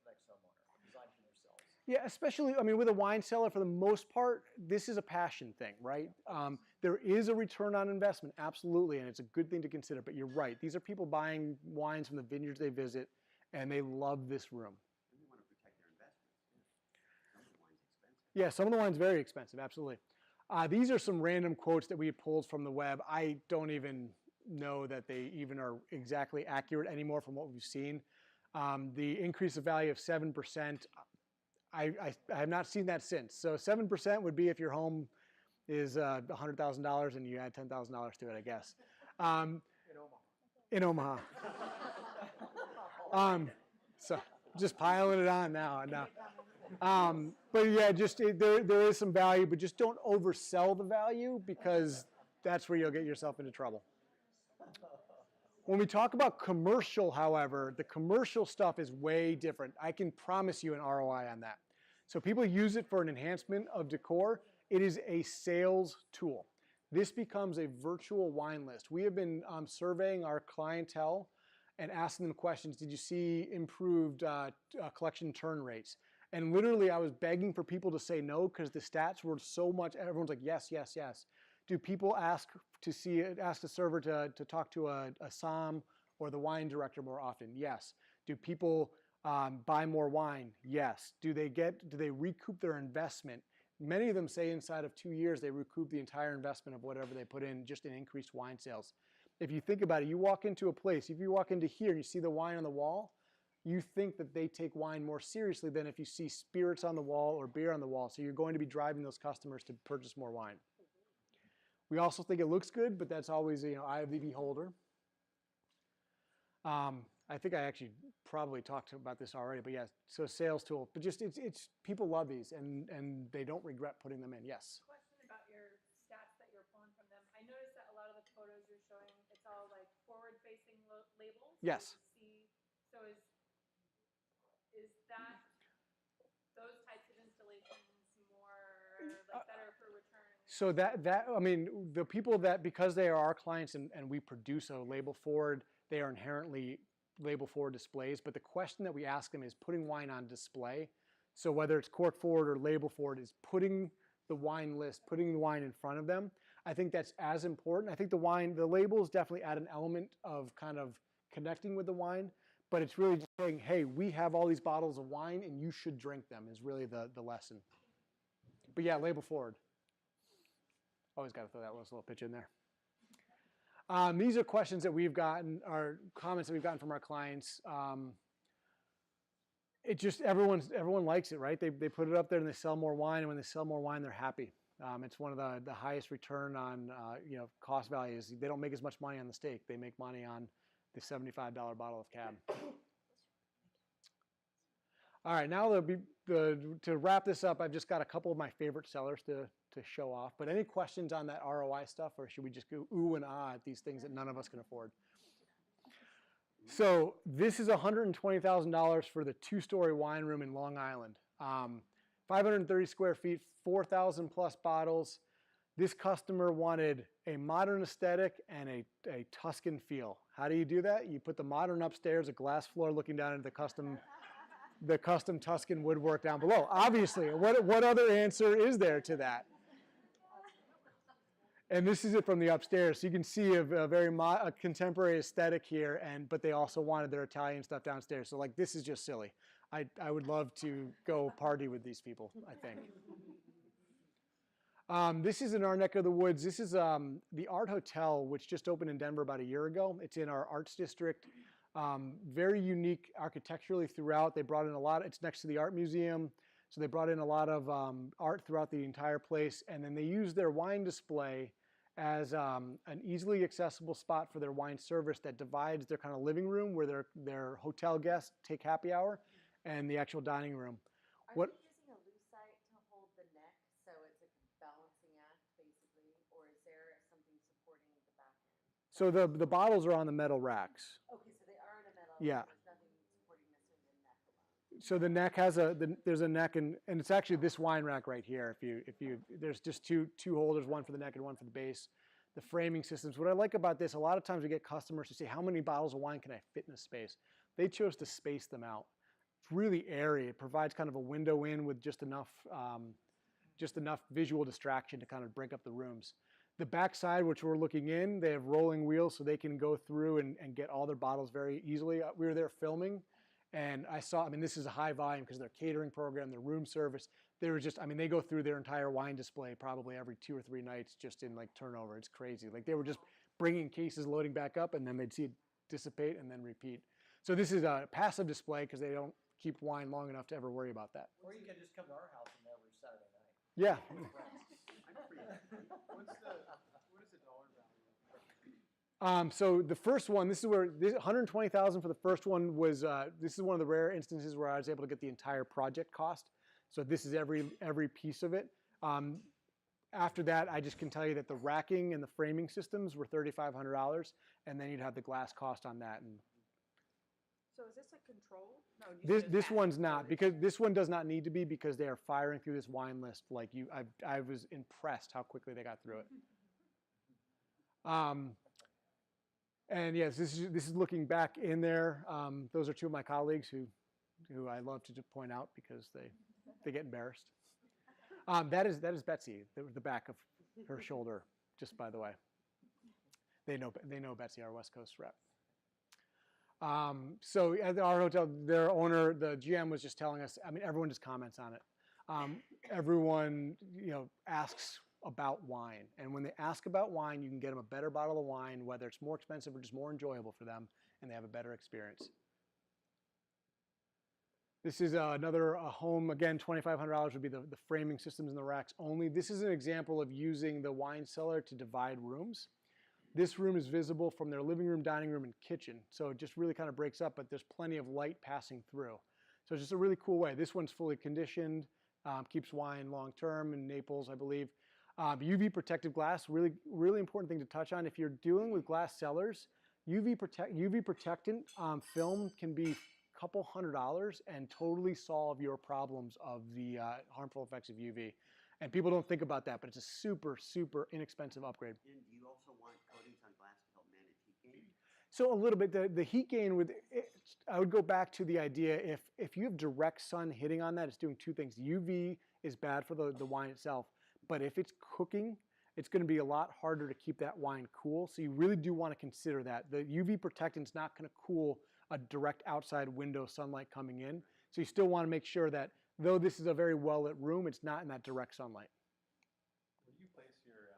next homeowner. Design for yourselves. Yeah, especially, with a wine cellar, for the most part, this is a passion thing, right? There is a return on investment, absolutely, and it's a good thing to consider. But you're right; these are people buying wines from the vineyards they visit, and they love this room. And they want to protect their investments. Some of the wine's expensive. Yeah, some of the wine's very expensive, absolutely. These are some random quotes that we pulled from the web. I don't even know that they even are exactly accurate anymore from what we've seen. The increase of value of 7%, I have not seen that since. So 7% would be if your home is $100,000 and you add $10,000 to it, I guess. In Omaha. So just piling it on now. But yeah, there is some value, but just don't oversell the value because that's where you'll get yourself into trouble. When we talk about commercial, however, the commercial stuff is way different. I can promise you an ROI on that. So people use it for an enhancement of decor. It is a sales tool. This becomes a virtual wine list. We have been surveying our clientele and asking them questions. Did you see improved collection turn rates? And literally, I was begging for people to say no because the stats were so much. Everyone's like, yes, yes, yes. Do people ask a server to talk to a SOM or the wine director more often? Yes. Do people buy more wine? Yes. Do they recoup their investment? Many of them say inside of 2 years they recoup the entire investment of whatever they put in just in increased wine sales. If you think about it, you walk into a place, if you walk into here and you see the wine on the wall, you think that they take wine more seriously than if you see spirits on the wall or beer on the wall. So you're going to be driving those customers to purchase more wine. We also think it looks good, but that's always eye of the beholder. I think I actually probably talked about this already, but yeah, so sales tool. But just it's people love these and they don't regret putting them in. Yes. Question about your stats that you're pulling from them. I noticed that a lot of the photos you're showing, it's all like forward-facing labels. Yes. So is that those types of installations more like better for return? So the people that, because they are our clients and we produce a label forward, they are inherently label forward displays. But the question that we ask them is putting wine on display. So whether it's cork forward or label forward is putting the wine list, putting the wine in front of them. I think that's as important. I think the labels definitely add an element of kind of connecting with the wine, but it's really just saying, hey, we have all these bottles of wine and you should drink them is really the lesson. But yeah, label forward. Always got to throw that little pitch in there. These are questions that we've gotten, or comments that we've gotten from our clients. It just, everyone likes it, right? They put it up there and they sell more wine, and when they sell more wine, they're happy. It's one of the highest return on cost values. They don't make as much money on the steak. They make money on the $75 bottle of Cab. All right, now to wrap this up, I've just got a couple of my favorite sellers to to show off. But any questions on that ROI stuff, or should we just go ooh and ah at these things that none of us can afford? So this is $120,000 for the 2-story wine room in Long Island. 530 square feet, 4,000 plus bottles. This customer wanted a modern aesthetic and a Tuscan feel. How do you do that? You put the modern upstairs, a glass floor looking down into the custom Tuscan woodwork down below. Obviously, what other answer is there to that? And this is it from the upstairs. So you can see a very contemporary aesthetic here, but they also wanted their Italian stuff downstairs. So like, this is just silly. I would love to go party with these people, I think. This is in our neck of the woods. This is the Art Hotel, which just opened in Denver about a year ago. It's in our arts district. Very unique architecturally throughout. They brought in a lot. It's next to the art museum. So they brought in a lot of art throughout the entire place. And then they used their wine display as an easily accessible spot for their wine service that divides their kind of living room where their hotel guests take happy hour and the actual dining room. Are they using a lucite to hold the neck so it's a balancing act basically, or is there something supporting the back end? So the bottles are on the metal racks. Okay, so they are in a metal. Yeah. There's nothing supporting necessarily the neck alone. So the neck has there's a neck and it's actually this wine rack right here. If you there's just two holders, one for the neck and one for the base. The framing systems. What I like about this, a lot of times we get customers who say, how many bottles of wine can I fit in a space? They chose to space them out. It's really airy. It provides kind of a window in with just enough visual distraction to kind of break up the rooms. The back side, which we're looking in, they have rolling wheels so they can go through and get all their bottles very easily. We were there filming, and I mean, this is a high volume because their catering program, their room service. They were just, I mean, they go through their entire wine display probably every 2 or 3 nights just in like turnover. It's crazy. Like they were just bringing cases, loading back up, and then they'd see it dissipate and then repeat. So this is a passive display because they don't keep wine long enough to ever worry about that. Or you can just come to our house and every Saturday night. Yeah. What is the dollar value? So the first one, this is where $120,000 for the first one was. This is one of the rare instances where I was able to get the entire project cost. So this is every piece of it. After that, I just can tell you that the racking and the framing systems were $3,500, and then you'd have the glass cost on that. And So is this a control? No, this one's not, because this one does not need to be because they are firing through this wine list like you. I was impressed how quickly they got through it. And yes, this is looking back in there. Those are 2 of my colleagues who I love to just point out because they get embarrassed. That is Betsy, the back of her shoulder, just by the way. They know Betsy, our West Coast rep. So at our hotel, their owner, the GM, was just telling us. I mean, everyone just comments on it. Everyone, asks about wine, and when they ask about wine, you can get them a better bottle of wine, whether it's more expensive or just more enjoyable for them, and they have a better experience. This is another home. Again, $2,500 would be the framing systems and the racks only. This is an example of using the wine cellar to divide rooms. This room is visible from their living room, dining room, and kitchen. So it just really kind of breaks up, but there's plenty of light passing through. So it's just a really cool way. This one's fully conditioned, keeps wine long term in Naples, I believe. UV protective glass, really important thing to touch on. If you're dealing with glass cellars, UV protectant film can be a couple $100 and totally solve your problems of the harmful effects of UV. And people don't think about that, but it's a super, super inexpensive upgrade. And do you also want coatings on glass to help manage heat gain? So a little bit, the heat gain I would go back to the idea if you have direct sun hitting on that, it's doing 2 things. UV is bad for the wine itself, but if it's cooking, it's going to be a lot harder to keep that wine cool. So you really do want to consider that. The UV protectant's not going to cool a direct outside window sunlight coming in. So you still want to make sure that though this is a very well-lit room, it's not in that direct sunlight. Where do you place your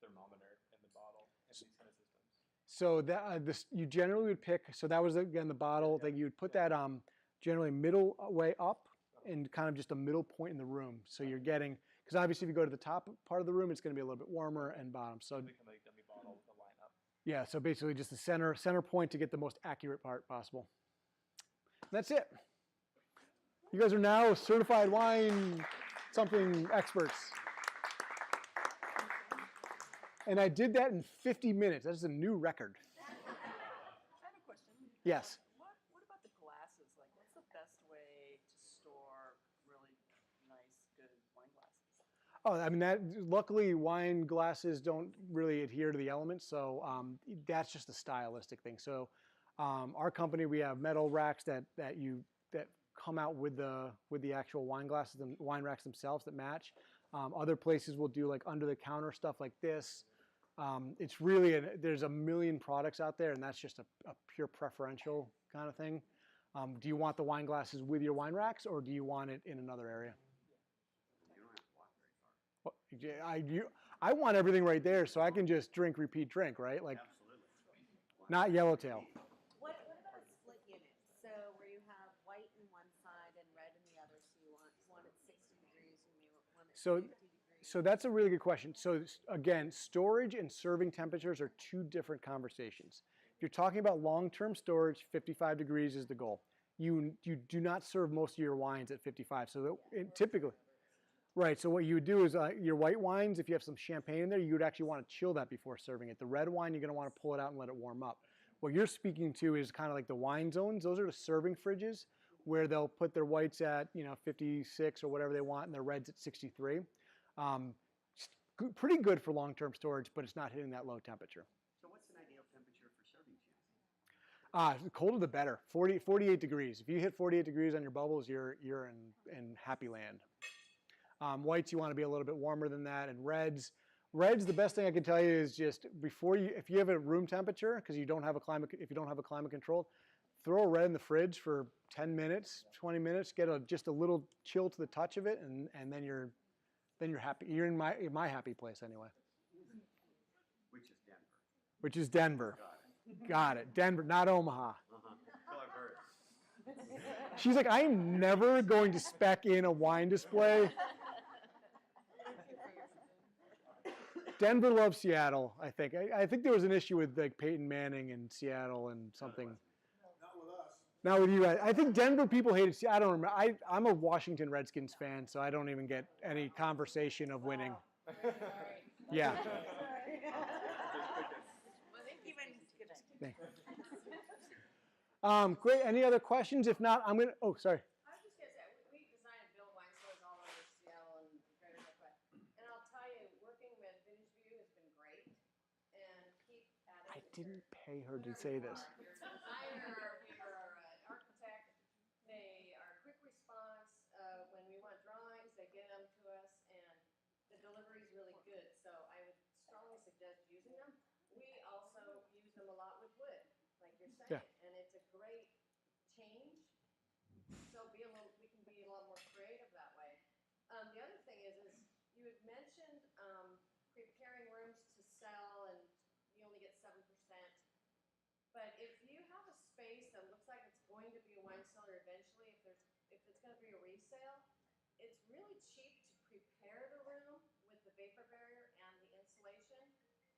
thermometer in the bottle in these kind of systems? So that you generally would pick. So that was again the bottle that you would put that generally middle way up and kind of just a middle point in the room. So you're getting, because obviously if you go to the top part of the room, it's going to be a little bit warmer and bottom. So become a dummy bottle with a lineup. Yeah. So basically just the center point to get the most accurate part possible. And that's it. You guys are now certified wine something experts. And I did that in 50 minutes. That's a new record. I have a question. Yes. What about the glasses? Like, what's the best way to store really nice, good wine glasses? Oh, I mean, luckily wine glasses don't really adhere to the elements, so that's just a stylistic thing. So our company, we have metal racks that come out with the actual wine glasses, the wine racks themselves that match. Other places will do like under the counter stuff like this. It's really, there's a million products out there, and that's just a pure preferential kind of thing. Do you want the wine glasses with your wine racks, or do you want it in another area? You don't have to walk very far. Well, I want everything right there, so I can just drink, repeat, drink, right? Like, Absolutely. not yellowtail. What about a split unit? So where you have white in one side and red in the other, so you want one at 60 degrees and you want one at So- 50 degrees? So that's a really good question. So again, storage and serving temperatures are two different conversations. If you're talking about long-term storage, 55 degrees is the goal. You do not serve most of your wines at 55. So typically, right. So what you would do is your white wines, if you have some champagne in there, you would actually want to chill that before serving it. The red wine, you're going to want to pull it out and let it warm up. What you're speaking to is kind of like the wine zones. Those are the serving fridges where they'll put their whites at 56 or whatever they want, and their reds at 63. Pretty good for long-term storage, but it's not hitting that low temperature. So what's an ideal temperature for serving champagne? The colder the better. 48 degrees. If you hit 48 degrees on your bubbles, you're in happy land. Whites, you want to be a little bit warmer than that, and reds, the best thing I can tell you is just if you have a room temperature, because if you don't have a climate control, throw a red in the fridge for 10 minutes, 20 minutes, get just a little chill to the touch of it, and then you're happy. You're in my happy place anyway. Which is Denver. Which is Denver. Got it. Denver, not Omaha. So I've heard. She's like, I am never going to spec in a wine display. Denver loves Seattle, I think. I think there was an issue with like Peyton Manning in Seattle and something. Not with us. Not with you guys. I think Denver people hated Seattle. I don't remember. I'm a Washington Redskins fan, so I don't even get any conversation of winning. Yeah. Great. Any other questions? If not, I'm gonna. Oh, sorry. I was just gonna say, we design and build wine cellars all over Seattle and Greater Northwest. And I'll tell you, working with Vintage View has been great. And keep adding. I didn't pay her to say this. You're a designer, you're an architect. They are quick response. When we want drawings, they get them to us, and the delivery is really good. So I would strongly suggest using them. We also use them a lot with wood, like you're saying. Yeah. And it's a great change. So we can be a lot more creative that way. The other thing is you had mentioned preparing rooms to sell, and you only get 7%. But if you have a space that looks like it's going to be a wine cellar eventually, if it's going to be a resale, it's really cheap to prepare the room with the vapor barrier and the insulation,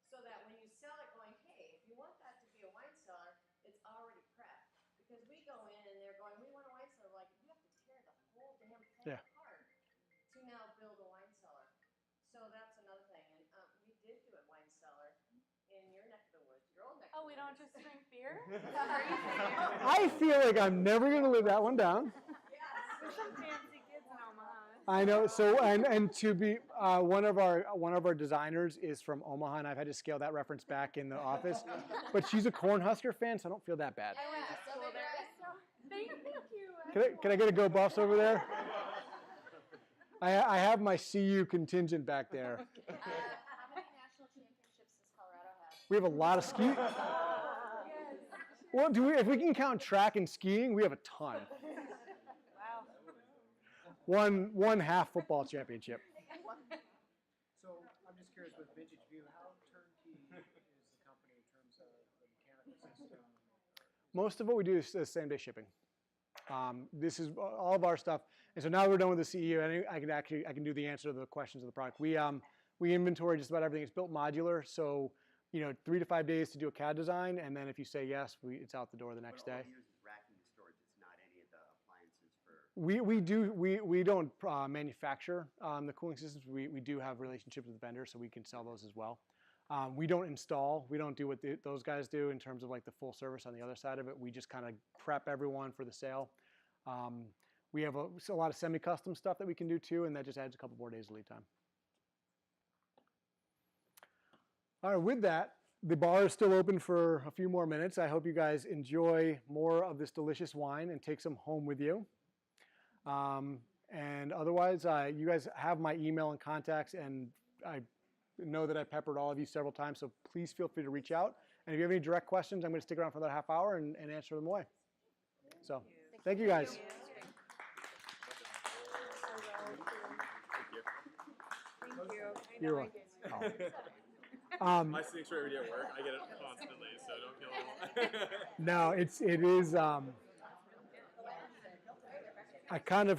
so that when you sell it, going, hey, if you want that to be a wine cellar, it's already prepped. Because we go in and they're going, we want a wine cellar. Like, you have to tear the whole damn thing apart to now build a wine cellar. So that's another thing. And we did do a wine cellar in your neck of the woods, your old neck of the Oh, we woods. don't just drink beer? Is that what you're saying? I feel like I'm never going to live that one down. There's some fancy kids in Omaha. I know. So and to be one of our designers is from Omaha, and I've had to scale that reference back in the office. But she's a Cornhusker fan, so I don't feel that bad. I went to school there. So, thank you. Can I get a go Buffs over there? I have my CU contingent back there. How many national championships does Colorado have? We have a lot of ski. Well, if we can count track and skiing, we have a ton. Wow. One half football championship. So I'm just curious with Vintage View, how turnkey is the company in terms of the mechanical system? Most of what we do is same day shipping. This is all of our stuff, and so now we're done with the CEO. And I can do the answer to the questions of the product. We inventory just about everything. It's built modular, so 3 to 5 days to do a CAD design, and then if you say yes, it's out the door the next day. What all you use is racking and storage. It's not any of the appliances for. We don't manufacture the cooling systems. We do have relationships with vendors, so we can sell those as well. We don't install. We don't do what those guys do in terms of like the full service on the other side of it. We just kind of prep everyone for the sale. We have a lot of semi-custom stuff that we can do too, and that just adds a couple more days of lead time. All right, with that, the bar is still open for a few more minutes. I hope you guys enjoy more of this delicious wine and take some home with you. And otherwise, you guys have my email and contacts, and I know that I peppered all of you several times, so please feel free to reach out. And if you have any direct questions, I'm going to stick around for another half hour and answer them away. So, thank you guys. Thank you. You're welcome. My signature every day at work, I get it constantly, so don't feel No, it is. I kind of